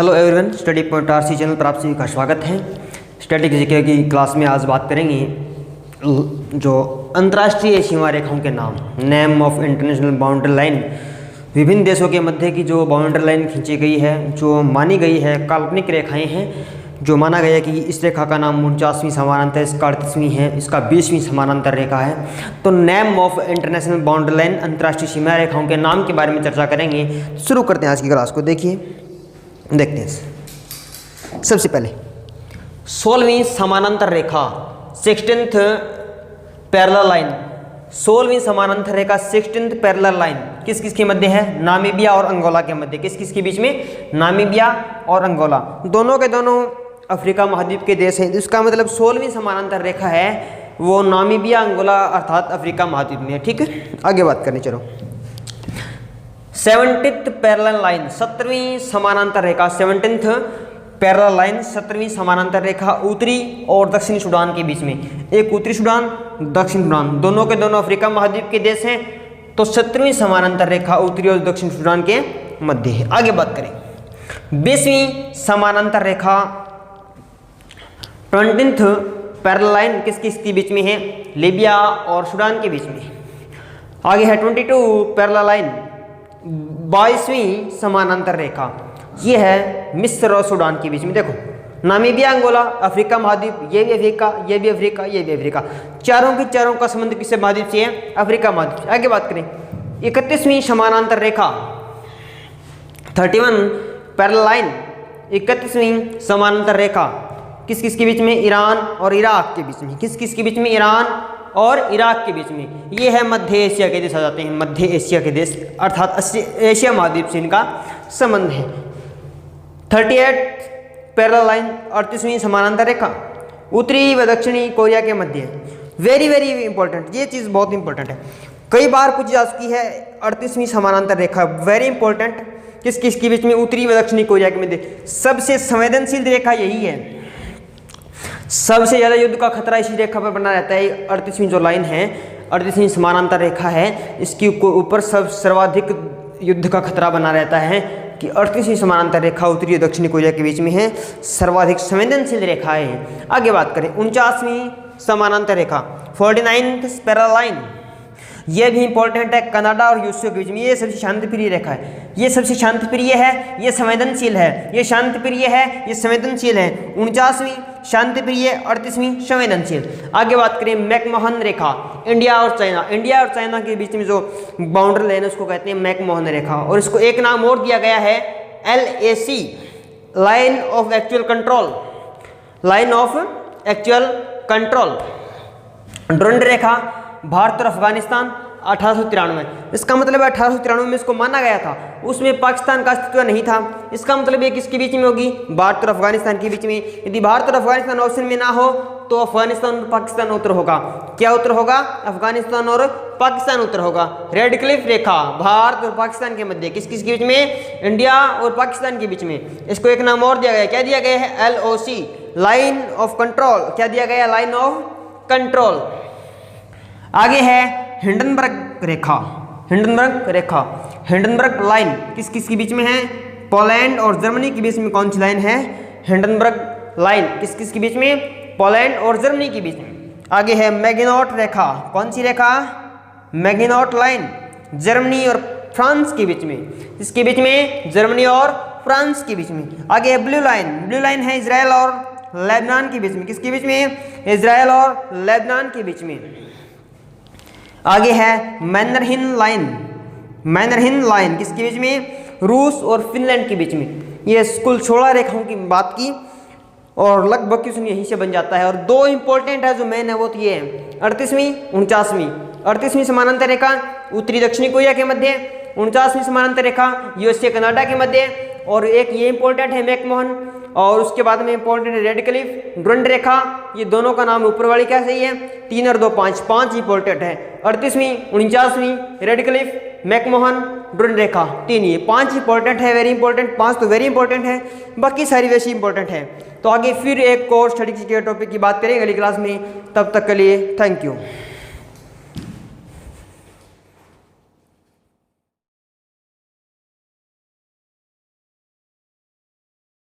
Hello everyone, study point RC channel पर आप सभी का स्वागत है। स्टैटिक जीके की क्लास में आज बात करेंगे जो अंतर्राष्ट्रीय सीमा रेखाओं के नाम, name of international boundary line. विभिन्न देशों के मध्य की जो बाउंड्री लाइन खींची गई है, जो मानी गई है, काल्पनिक रेखाएं हैं, जो माना गया कि इस रेखा का नाम 49वीं समानांतर, इसका 38वीं है, इसका 20वीं समानांतर रेखा है। तो name of international boundary line, अंतर्राष्ट्रीय सीमा रेखाओं के नाम के बारे में चर्चा करेंगे। शुरू करते हैं आज की क्लास को। देखते हैं सबसे पहले 16वीं समानांतर रेखा, 16th पैरेलल लाइन। 16वीं समानांतर रेखा 16th पैरेलल लाइन किस किस के मध्य है? नामीबिया और अंगोला के मध्य। किस किस के बीच में? नामीबिया और अंगोला, दोनों के दोनों अफ्रीका महाद्वीप के देश हैं। इसका मतलब 16वीं समानांतर रेखा है वो नामीबिया, अंगोला अर्थात अफ्रीका महाद्वीप में है। ठीक है, आगे बात करनी। चलो 17th पैरेलल लाइन, 17वीं समानांतर रेखा, 17th पैरेलल लाइन, 17वीं समानांतर रेखा उत्तरी और दक्षिणी सूडान के बीच में। एक उत्तरी सूडान, दक्षिण सूडान, दोनों के दोनों अफ्रीका महाद्वीप के देश हैं। तो 17वीं समानांतर रेखा उत्तरी और दक्षिण सूडान के मध्य है। आगे बात करें 20वीं समानांतर रेखा, 20th पैरेलल लाइन किस किस के बीच में है? लीबिया और सूडान के बीच में। आगे है 22 पैरेलल लाइन, 22वीं समानांतर रेखा, ये है मिस्र और सूडान के बीच में। देखो नामीबिया, अंगोला, अफ्रीका महाद्वीप, ये भी अफ्रीका, ये भी अफ्रीका, ये भी अफ्रीका, चारों की चारों का संबंध किससे महाद्वीप से है? अफ्रीका महाद्वीप। आगे बात करें 31वीं समानांतर रेखा, 31 पैरेलल लाइन, 31वीं समानांतर रेखा किस किस के बीच में? ईरान और इराक के बीच में। किस किस के बीच में? ईरान और इराक के बीच में। ये है मध्य एशिया के देश आ जाते हैं, मध्य एशिया के देश अर्थात एशिया महाद्वीप से इनका संबंध है। 38 पैरेलल लाइन, 38वीं समानांतर रेखा उत्तरी व दक्षिणी कोरिया के मध्य है। वेरी वेरी इंपॉर्टेंट, ये चीज़ बहुत इंपॉर्टेंट है, कई बार पूछी जा चुकी है। 38वीं समानांतर रेखा वेरी इंपॉर्टेंट, किस किस के बीच में? उत्तरी व दक्षिणी कोरिया के मध्य। सबसे संवेदनशील रेखा यही है, सबसे ज़्यादा युद्ध का खतरा इसी रेखा पर बना रहता है। 38वीं जो लाइन है, 38वीं समानांतर रेखा है, इसके ऊपर सर्वाधिक युद्ध का खतरा बना रहता है कि 38वीं समानांतर रेखा उत्तरी और दक्षिणी कोरिया के बीच में है, सर्वाधिक संवेदनशील रेखा है। आगे बात करें 49वीं समानांतर रेखा, 49th पैरेलल लाइन, यह भी इंपॉर्टेंट है, कनाडा और यूएसए के बीच में। ये सबसे शांतिप्रिय रेखा है, ये सबसे शांतिप्रिय है, ये संवेदनशील है, ये शांतिप्रिय है, ये संवेदनशील है। 49वीं शांतिप्रिय, 38वीं संवेदनशील। आगे बात करें मैकमोहन रेखा, इंडिया और चाइना, इंडिया और चाइना के बीच में जो बाउंड्री लाइन है उसको कहते हैं मैकमोहन रेखा, और इसको एक नाम और दिया गया है LAC, line of actual control, line of actual control. Durand रेखा भारत और अफगानिस्तान 1893, इसका मतलब 1893 में इसको माना गया था, उसमें पाकिस्तान का अस्तित्व नहीं था। इसका मतलब ये किसके बीच में होगी? भारत और अफगानिस्तान के बीच में। यदि भारत और अफगानिस्तान ऑप्शन में ना हो तो अफगानिस्तान और पाकिस्तान उत्तर होगा। क्या उत्तर होगा? अफगानिस्तान और पाकिस्तान उत्तर होगा। रेड क्लिफ रेखा भारत और पाकिस्तान के मध्य, किस किस के बीच में? इंडिया और पाकिस्तान के बीच में। इसको एक नाम और दिया गया, क्या दिया गया है? LOC, line of control. क्या दिया गया? Line of control. आगे है हिंडनबर्ग रेखा, हिंडनबर्ग रेखा, हिंडनबर्ग लाइन किस किस के बीच में है? पोलैंड और जर्मनी के बीच में। कौन सी लाइन है? हिंडनबर्ग लाइन किस किस के बीच में? पोलैंड और जर्मनी के बीच में। आगे है मैगिनॉट रेखा, कौन सी रेखा? मैगिनॉट लाइन, जर्मनी और फ्रांस के बीच में। इसके बीच में? जर्मनी और फ्रांस के बीच में। आगे है ब्लू लाइन, ब्लू लाइन है इजराइल और लेबनान के बीच में। किसके बीच में? इजराइल और लेबनान के बीच में। आगे है मैनरहिन लाइन, मैनरहिन लाइन किसके बीच में? रूस और फिनलैंड के बीच में। ये कुल 16 रेखाओं की बात की और लगभग क्वेश्चन यहीं से बन जाता है। और दो इंपॉर्टेंट है जो मेन है वो तो ये है 38वीं 49वीं। 38वीं समानांतर रेखा उत्तरी दक्षिणी कोरिया के मध्य, 49वीं समानांतर रेखा यूएसए कनाडा के मध्य, और एक ये इंपॉर्टेंट है मैकमोहन, और उसके बाद में इंपॉर्टेंट है रेड क्लिफ, डुरंड रेखा। ये दोनों का नाम ऊपर वाली क्या सही है? 3 और 2 5, 5 इंपॉर्टेंट है। 38वीं, 49वीं, रेड क्लिफ, मैकमोहन, डुरंड रेखा, 3, ये 5 इंपॉर्टेंट है, वेरी इंपॉर्टेंट। 5 तो वेरी इंपॉर्टेंट है, बाकी सारी वैसी इंपॉर्टेंट है। तो आगे फिर एक और स्टडी के टॉपिक की बात करेंगे अगली क्लास में। तब तक के लिए थैंक यू।